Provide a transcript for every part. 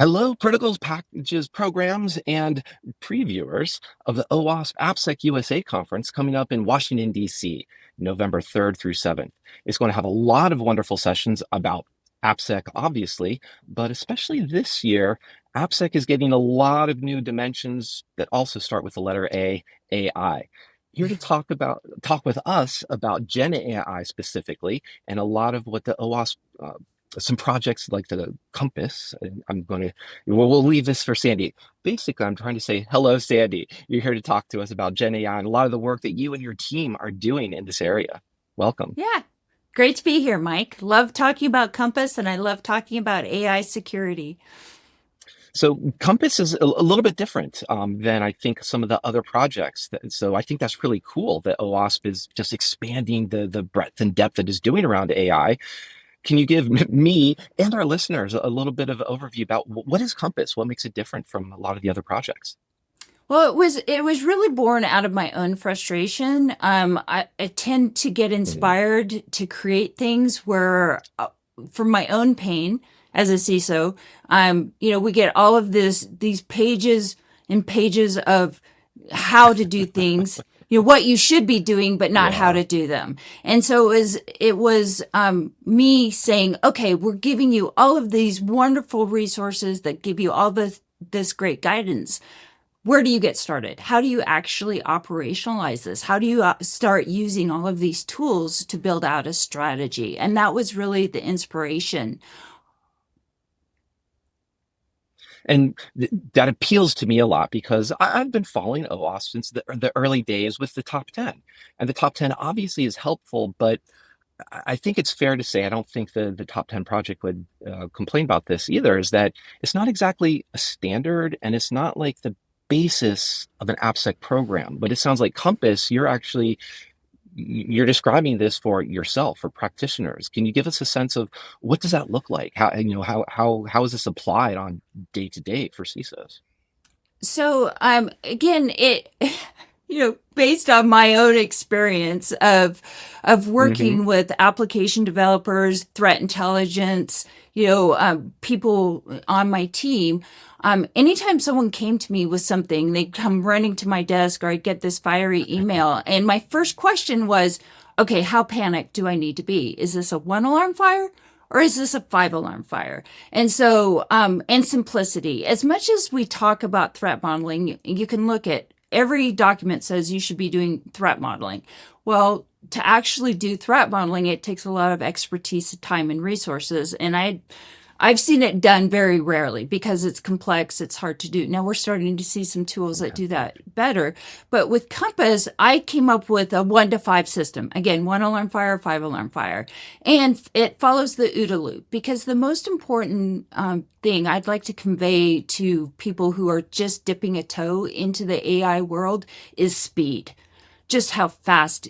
Hello, protocols, packages, programs, and previewers of the OWASP AppSec USA conference coming up in Washington, D.C., November 3rd through 7th. It's going to have a lot of wonderful sessions about AppSec, obviously, but especially this year, AppSec is getting a lot of new dimensions that also start with the letter A, AI. Here to talk with us about Gen AI specifically, and a lot of what the OWASP some projects like the compass. And we'll leave this for Sandy. Basically, I'm trying to say hello, Sandy. You're here to talk to us about Gen AI and a lot of the work that you and your team are doing in this area. Welcome. Yeah, great to be here, Mike. Love talking about Compass and I love talking about AI security. So Compass is a little bit different than I think some of the other projects. So I think that's really cool that OWASP is just expanding the breadth and depth that is doing around AI. Can you give me and our listeners a little bit of overview about what is Compass? What makes it different from a lot of the other projects? Well, it was really born out of my own frustration. I tend to get Mhm. inspired to create things where, from my own pain as a CISO, we get all of these pages and pages of how to do things, what you should be doing, but not how Yeah. to do them. And so it was me saying, okay, we're giving you all of these wonderful resources that give you all this great guidance. Where do you get started? How do you actually operationalize this? How do you start using all of these tools to build out a strategy? And that was really the inspiration. And that appeals to me a lot because I've been following OWASP since the early days with the top 10. And the top 10 obviously is helpful, but I think it's fair to say, I don't think the top 10 project would complain about this either, is that it's not exactly a standard and it's not like the basis of an AppSec program. But it sounds like Compass, you're describing this for yourself, for practitioners. Can you give us a sense of what does that look like? How is this applied on day to day for CISOs? So, again, based on my own experience of Hmm. working with application developers, threat intelligence, people on my team, anytime someone came to me with something, they'd come running to my desk or I'd get this fiery email. And my first question was, okay, how panicked do I need to be? Is this a one alarm fire? Or is this a five alarm fire? And so, and simplicity. As much as we talk about threat modeling, you can look at every document says you should be doing threat modeling. Well, to actually do threat modeling, it takes a lot of expertise, time, and resources. And I've seen it done very rarely because it's complex, it's hard to do. Now we're starting to see some tools that do that better. But with Compass, I came up with a 1 to 5 system. Again, one alarm fire, five alarm fire. And it follows the OODA loop because the most important thing I'd like to convey to people who are just dipping a toe into the AI world is speed, just how fast,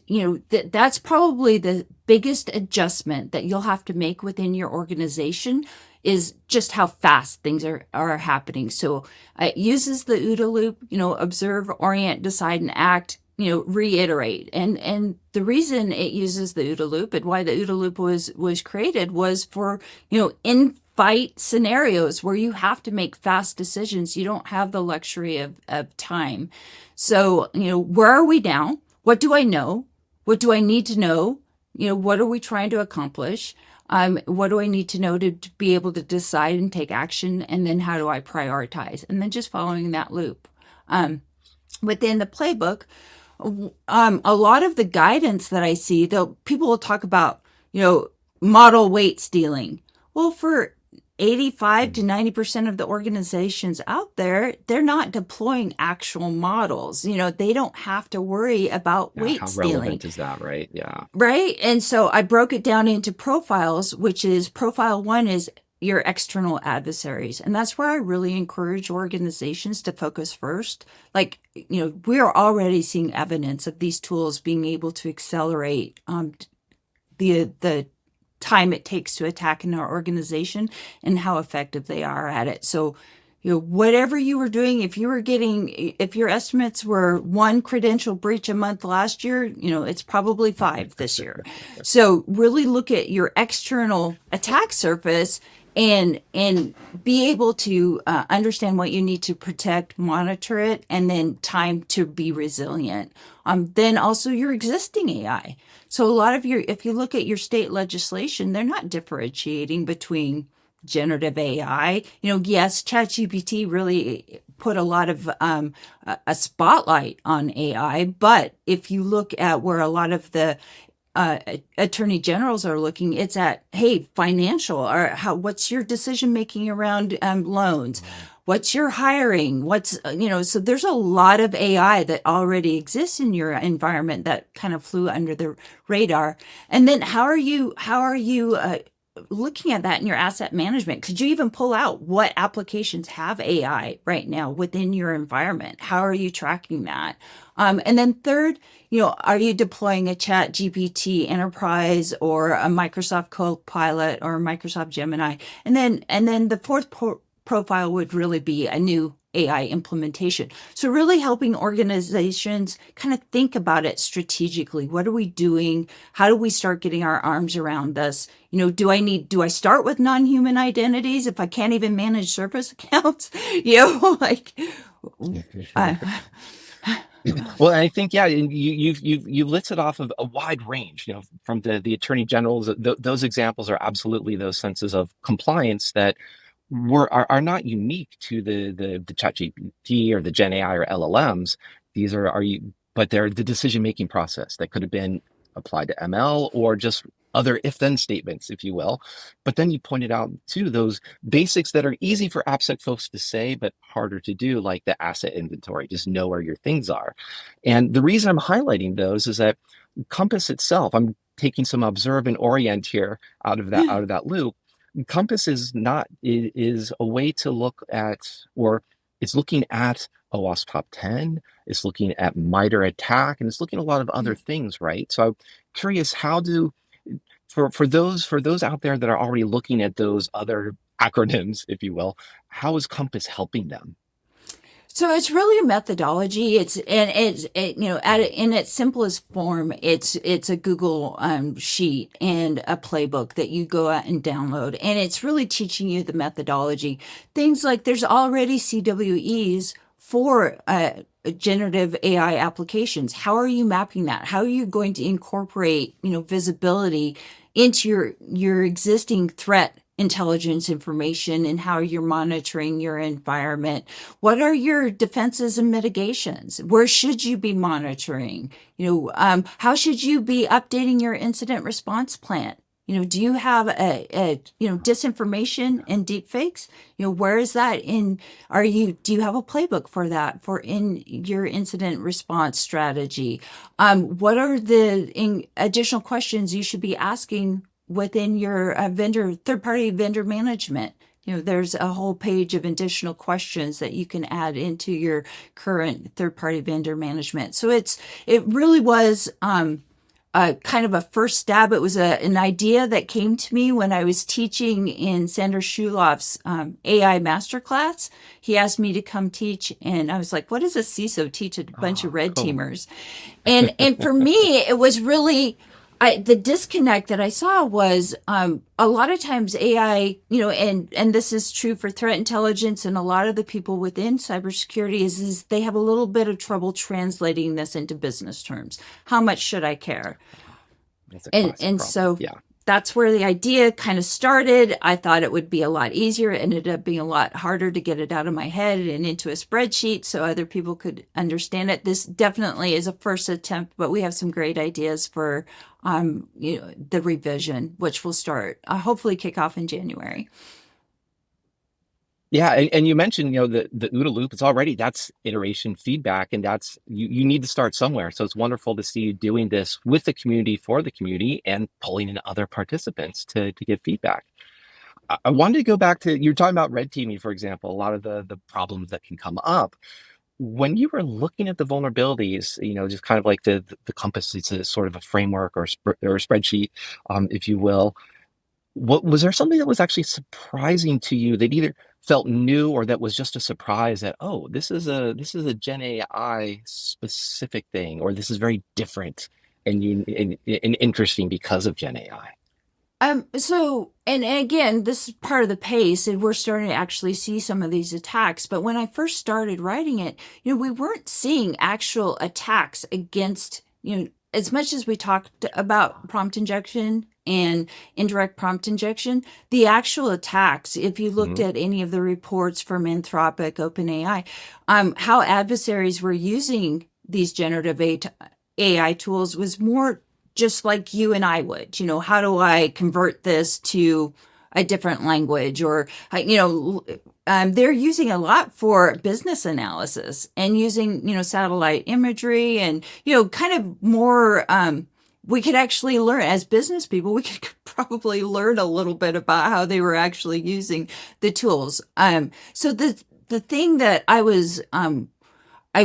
that's probably the biggest adjustment that you'll have to make within your organization is just how fast things are happening. So it uses the OODA loop, observe, orient, decide, and act, reiterate. And the reason it uses the OODA loop and why the OODA loop was created was for, in fight scenarios where you have to make fast decisions. You don't have the luxury of time. So, where are we now? What do I know? What do I need to know? What are we trying to accomplish? What do I need to know to be able to decide and take action? And then how do I prioritize? And then just following that loop. Within the playbook, a lot of the guidance that I see, though, people will talk about, model weight stealing. Well, for 85 to 90% of the organizations out there, they're not deploying actual models. They don't have to worry about Yeah, weight how stealing. relevant is that, right? Yeah. Right. And so I broke it down into profiles, which is profile one is your external adversaries. And that's where I really encourage organizations to focus first. Like, we're already seeing evidence of these tools being able to accelerate the time it takes to attack in our organization and how effective they are at it. So, whatever you were doing, if your estimates were 1 credential breach a month last year, it's probably 5 this year. So really look at your external attack surface and be able to understand what you need to protect, monitor it, and then time to be resilient. Then also your existing AI. So a lot of your, if you look at your state legislation, they're not differentiating between generative AI. Yes, ChatGPT really put a lot of a spotlight on AI, but if you look at where a lot of the attorney generals are looking, it's at, hey, financial, or what's your decision making around loans, what's your hiring, so there's a lot of AI that already exists in your environment that kind of flew under the radar. And then how are you looking at that in your asset management? Could you even pull out what applications have AI right now within your environment? How are you tracking that? And then third, are you deploying a Chat GPT Enterprise or a Microsoft Copilot or Microsoft Gemini? And then the fourth profile would really be a new AI implementation. So really helping organizations kind of think about it strategically. What are we doing? How do we start getting our arms around this? Do I start with non-human identities if I can't even manage service accounts? Like, uh, Well, I think, yeah, you've listed off of a wide range, from the attorney generals. Those examples are absolutely those senses of compliance that are not unique to the ChatGPT or the Gen AI or LLMs. These are you, but they're the decision making process that could have been applied to ML or just other if then statements, if you will. But then you pointed out too those basics that are easy for AppSec folks to say, but harder to do, like the asset inventory. Just know where your things are. And the reason I'm highlighting those is that Compass itself, I'm taking some observe and orient here out of that loop. Compass is a way to look at, or it's looking at OWASP Top 10, it's looking at MITRE ATT&CK, and it's looking at a lot of other things, right? So I'm curious, how do for those out there that are already looking at those other acronyms, if you will, how is Compass helping them? So it's really a methodology. In its simplest form, it's a Google sheet and a playbook that you go out and download, and it's really teaching you the methodology. Things like there's already CWEs for generative AI applications. How are you mapping that? How are you going to incorporate visibility into your existing threat intelligence information, and how you're monitoring your environment? What are your defenses and mitigations? Where should you be monitoring? How should you be updating your incident response plan? Do you have disinformation and deepfakes? Where is that in? Do you have a playbook for that for in your incident response strategy? What are the additional questions you should be asking within your third-party vendor management? There's a whole page of additional questions that you can add into your current third-party vendor management. So it really was kind of a first stab. It was an idea that came to me when I was teaching in Sander Shuloff's AI masterclass. He asked me to come teach, and I was like, "What does a CISO teach a bunch of red Cool. teamers?" And for me, it was really the disconnect that I saw was a lot of times AI, and this is true for threat intelligence and a lot of the people within cybersecurity is they have a little bit of trouble translating this into business terms. How much should I care? That's a And classic and problem. so Yeah. that's where the idea kind of started. I thought it would be a lot easier. It ended up being a lot harder to get it out of my head and into a spreadsheet so other people could understand it. This definitely is a first attempt, but we have some great ideas for the revision, which will start hopefully kick off in January. Yeah, and you mentioned, the OODA loop. It's already, that's iteration feedback, and that's you need to start somewhere. So it's wonderful to see you doing this with the community, for the community, and pulling in other participants to give feedback. I wanted to go back to, you're talking about red teaming, for example, a lot of the problems that can come up. When you were looking at the vulnerabilities, just kind of like the compass, it's a sort of a framework or a spreadsheet, if you will. What was there something that was actually surprising to you that either felt new or that was just a surprise that, oh, this is a Gen AI specific thing, or this is very different and interesting because of Gen AI? And again, this is part of the pace, and we're starting to actually see some of these attacks. But when I first started writing it, we weren't seeing actual attacks against, as much as we talked about prompt injection and indirect prompt injection, the actual attacks, if you looked Mhm. at any of the reports from Anthropic, OpenAI, how adversaries were using these generative AI tools was more just like you and I would. How do I convert this to a different language? Or, they're using a lot for business analysis and using, satellite imagery and, kind of more. We could actually learn as business people, we could probably learn a little bit about how they were actually using the tools. So the thing that I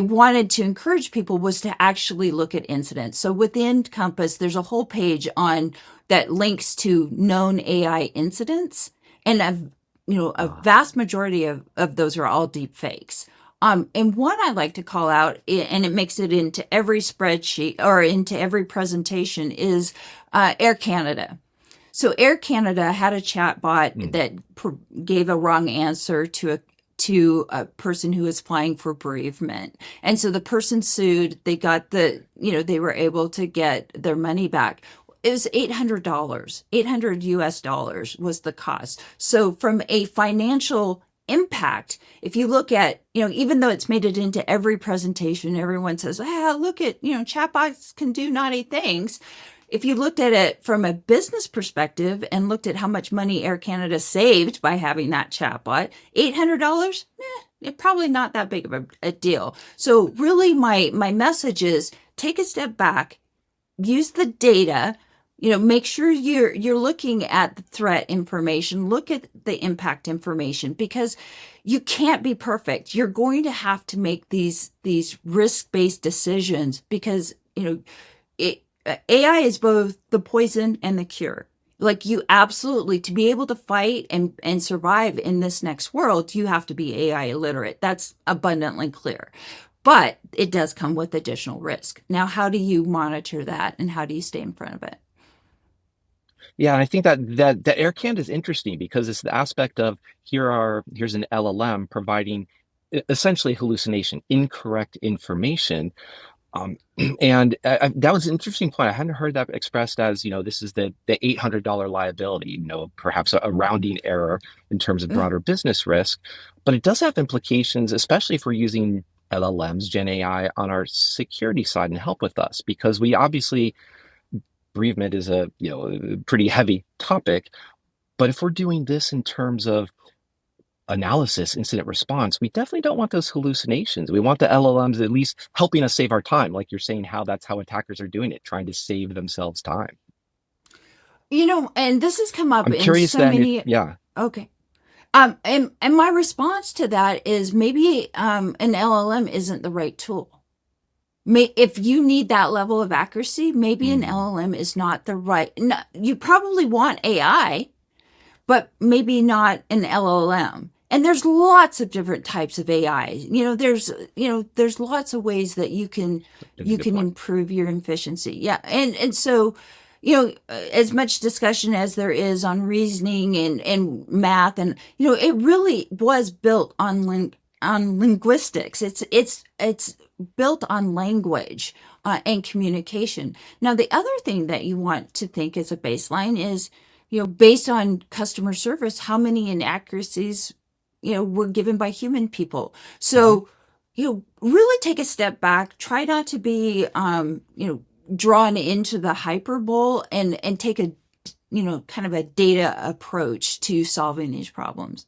wanted to encourage people was to actually look at incidents. So within Compass, there's a whole page on that links to known AI incidents, and a Ah, vast majority of those are all deep fakes. And one I like to call out, and it makes it into every spreadsheet or into every presentation, is Air Canada. So Air Canada had a chat bot mm. that gave a wrong answer to a person who was flying for bereavement. And so the person sued. They got they were able to get their money back. It was $800. 800 US dollars was the cost. So from a financial impact, if you look at, even though it's made it into every presentation, everyone says, look at, chatbots can do naughty things. If you looked at it from a business perspective and looked at how much money Air Canada saved by having that chatbot, $800, probably not that big of a deal. So really my message is take a step back, use the data, make sure you're looking at the threat information, look at the impact information, because you can't be perfect. You're going to have to make these risk-based decisions because, it, AI is both the poison and the cure. Like, you absolutely, to be able to fight and survive in this next world, you have to be AI illiterate. That's abundantly clear. But it does come with additional risk. Now, how do you monitor that and how do you stay in front of it? Yeah, and I think that Air Canada is interesting because it's the aspect of here's an LLM providing essentially hallucination, incorrect information. Um, and that was an interesting point. I hadn't heard that expressed as, this is the $800 liability, perhaps a rounding error in terms of broader business risk. But it does have implications, especially if we're using LLMs, Gen AI on our security side and help with us, because we obviously bereavement is a pretty heavy topic. But if we're doing this in terms of analysis, incident response, we definitely don't want those hallucinations. We want the LLMs at least helping us save our time, like you're saying, how that's how attackers are doing it, trying to save themselves time. And this has come up I'm in curious so then if, many. yeah. Okay. And my response to that is maybe an LLM isn't the right tool. If you need that level of accuracy, maybe an Mm, LLM is not the right. No, you probably want AI, but maybe not an LLM. And there's lots of different types of AI. There's lots of ways that you can that's a you good can point. improve your efficiency. Yeah, and so, as much discussion as there is on reasoning and math, and it really was built on linguistics. It's built on language and communication. Now, the other thing that you want to think as a baseline is, based on customer service, how many inaccuracies, were given by human people. Mhm. So, really take a step back, try not to be, drawn into the hyperbole and take a, kind of a data approach to solving these problems.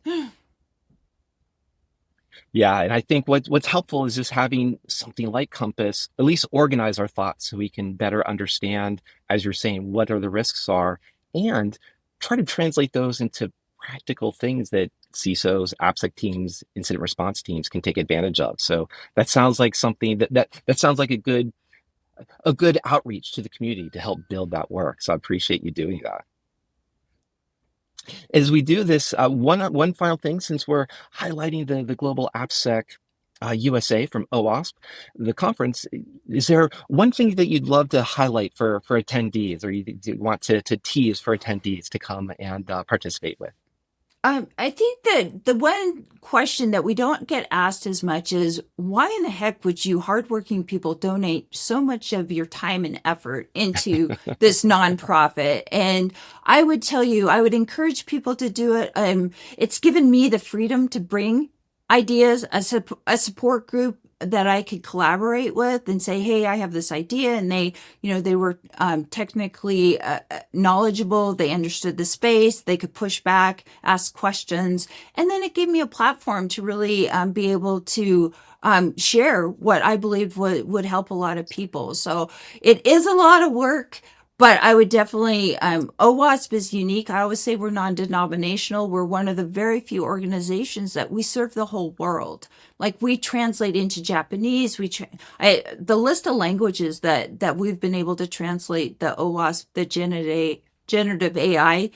Yeah, and I think what's helpful is just having something like Compass at least organize our thoughts so we can better understand, as you're saying, what are the risks are, and try to translate those into practical things that CISOs, AppSec teams, incident response teams can take advantage of. So that sounds like something that sounds like a good outreach to the community to help build that work. So I appreciate you doing that. As we do this, one final thing, since we're highlighting the global AppSec USA from OWASP, the conference. Is there one thing that you'd love to highlight for attendees, or you want to tease for attendees to come and participate with? I think that the one question that we don't get asked as much is why in the heck would you hardworking people donate so much of your time and effort into this nonprofit? And I would tell you, I would encourage people to do it. It's given me the freedom to bring ideas, a support group that I could collaborate with and say, hey, I have this idea. And they were technically knowledgeable. They understood the space. They could push back, ask questions. And then it gave me a platform to really be able to share what I believe would help a lot of people. So it is a lot of work. But I would definitely, OWASP is unique. I always say we're non-denominational. We're one of the very few organizations that we serve the whole world. Like we translate into Japanese. The list of languages that we've been able to translate the OWASP, the generative AI,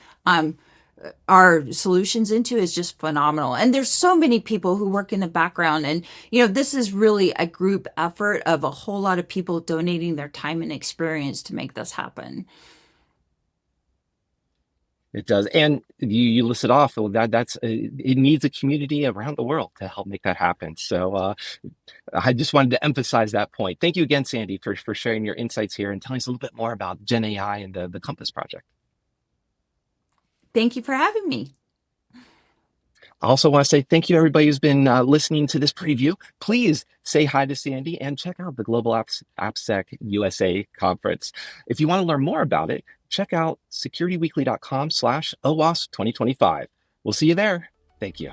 our solutions into is just phenomenal. And there's so many people who work in the background. And, this is really a group effort of a whole lot of people donating their time and experience to make this happen. It does, and you listed off that's it needs a community around the world to help make that happen. So I just wanted to emphasize that point. Thank you again, Sandy, for sharing your insights here and telling us a little bit more about Gen AI and the Compass project. Thank you for having me. I also want to say thank you to everybody who's been listening to this preview. Please say hi to Sandy and check out the Global AppSec USA conference. If you want to learn more about it, check out securityweekly.com/OWASP 2025. We'll see you there. Thank you.